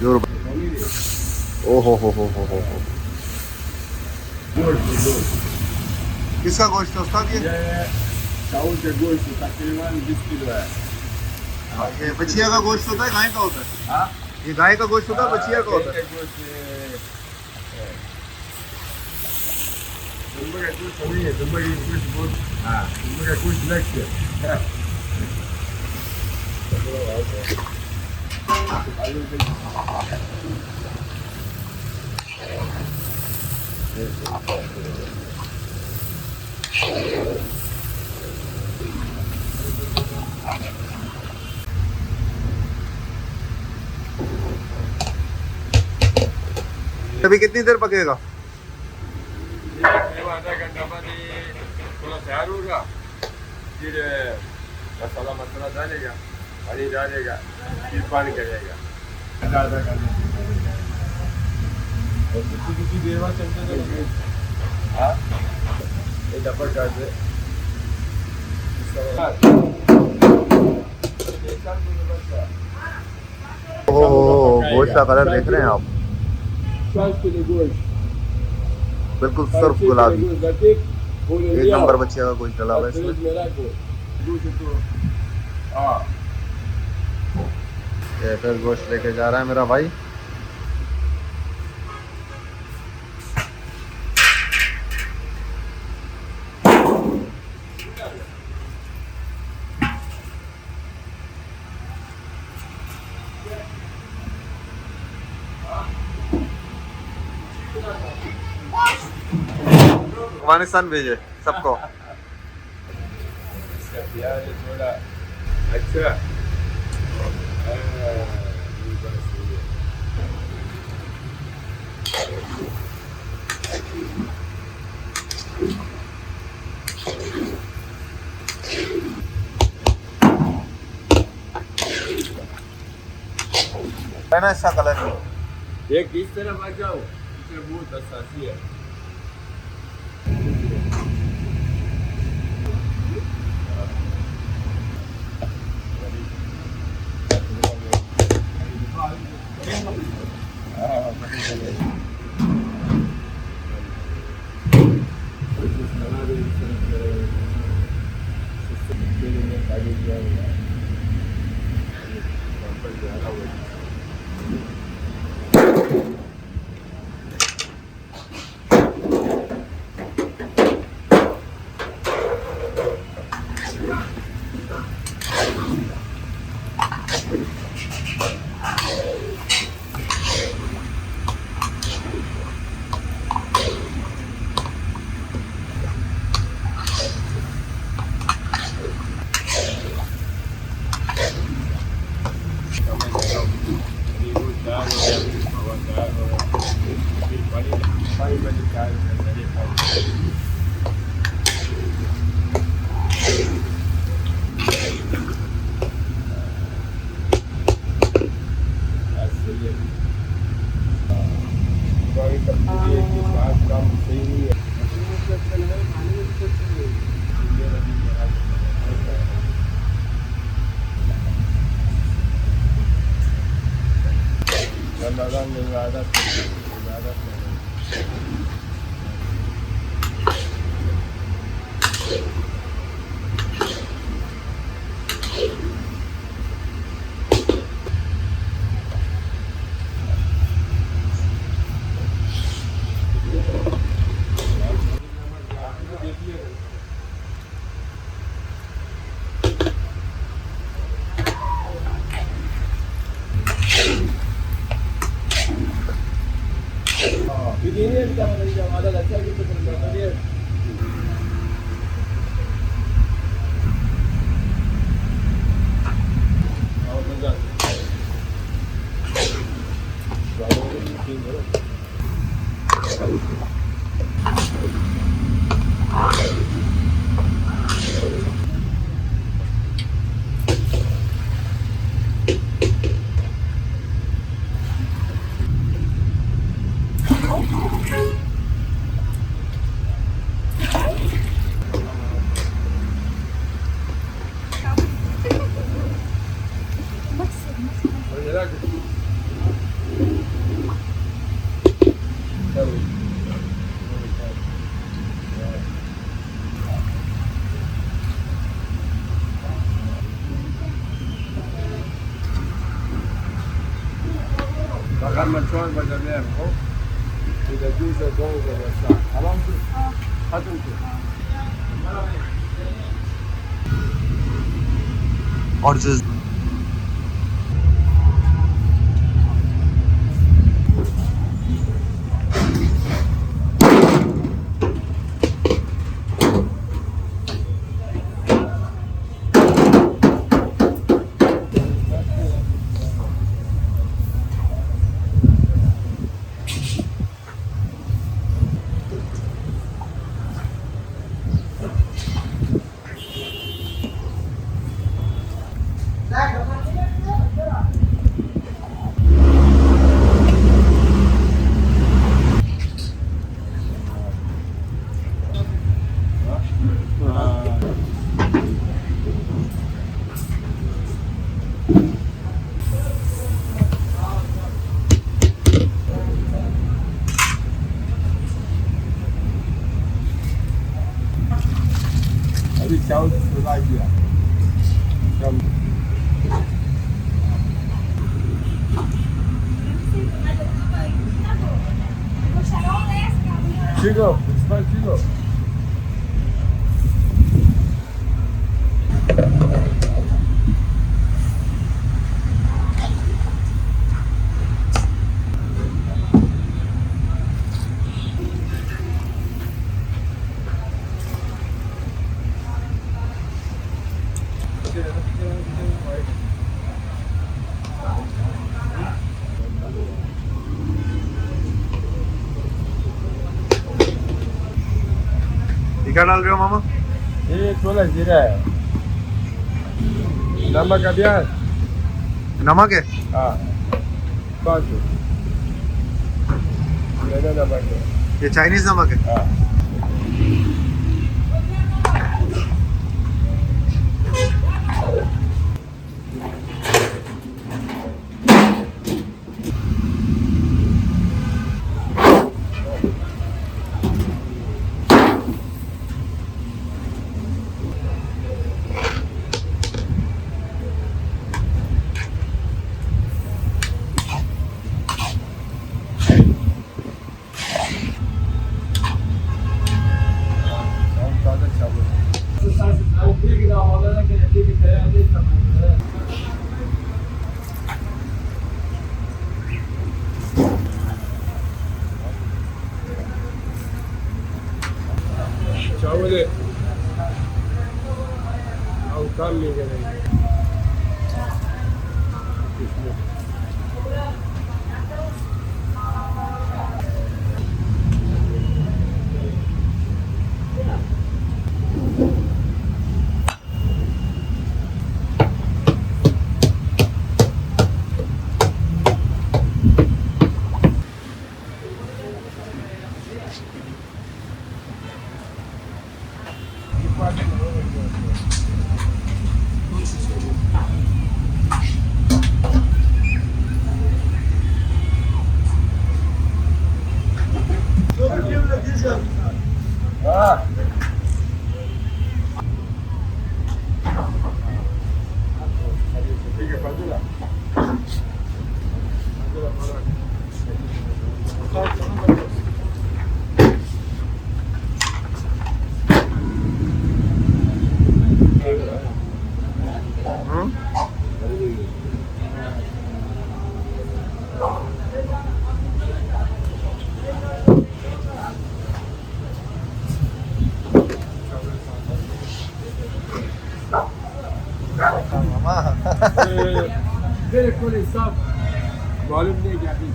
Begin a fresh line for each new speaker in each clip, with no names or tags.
जोर। ओ हो। किसका गोश्त है उस्ताद ये?
चावल का गोश्त तकरीबन 20 किलो है।
ये बछिया का गोश्त होता है, गाय का होता है?
हाँ,
ये गाय का गोश्त होता है, बछिया का होता है?
दुम्बे का गोश्त नहीं है, दुम्बे की गोश्त बहुत, हाँ, दुम्बे का गोश्त लग है।
अभी कितनी देर पकेगा?
आधा घंटा बाद ये थोड़ा तैयार होगा, फिर मसाला डालेगा, पानी डालेगा, फिर पानी करेगा आधा घंटा। और कितनी देर बाद चलते रहेंगे? हाँ, ये डब्बा काट दे।
ओह, गोश्त का कलर देख रहे हैं आप,
गोश्त
बिल्कुल सर्फ गुलाबी। एक नंबर बच्चे का गोश्त डला हुआ है इसमें। ये फिर गोश्त लेके जा रहा है मेरा भाई। अफगानिस्तान भेजे सबको।
प्यार है थोड़ा अच्छा।
है ना अच्छा कलर नहीं।
एक इस तरफ आ जाओ, इसमें बहुत अच्छा है। Ama çorba da ver o. Bir de cüzde doğru da versa. Tamam mı? Hadi ki.
और जो
Hadi çavuz kolay diyor. Chico, it's Chico.
ये क्या डाल रहे हो मामा?
ये थोड़ा जीरा है नमक का प्याज
नमक है?
हाँ बस मेरा नमक है
ये चाइनीज नमक है?
हाँ चावल और काम नहीं करेंगे हाँ ठीक है बाजूला
मामा
मेरे को सब मालूम नहीं क्या थी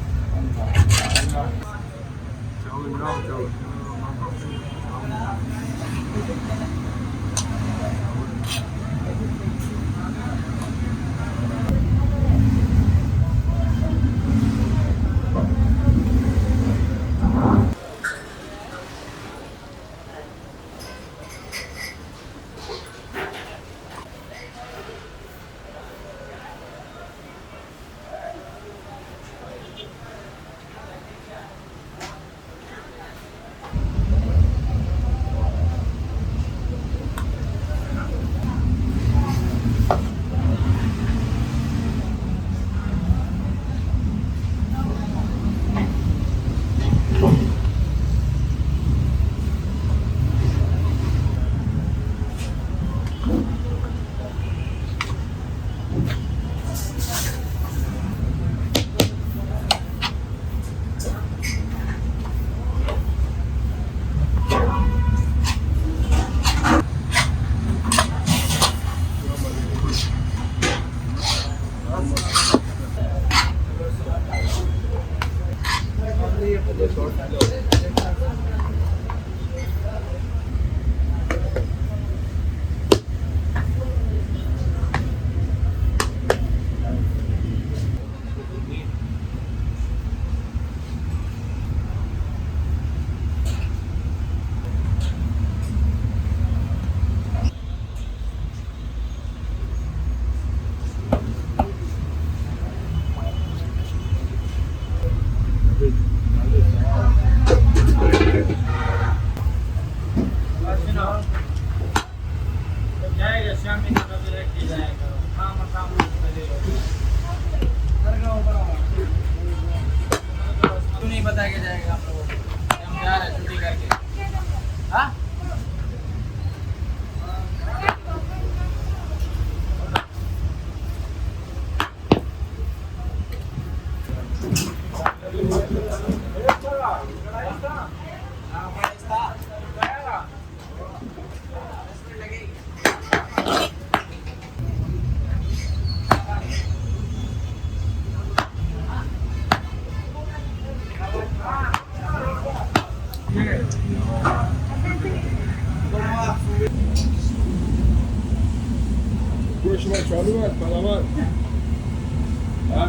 सुनो, तो जाएगा शाम में तो नजर रख के जाएगा, काम करे तू नहीं बता के जाएगा हम लोगों को, हम जा रहे हैं छुट्टी करके, हाँ?
Görüşme çalı var, para var. Ha?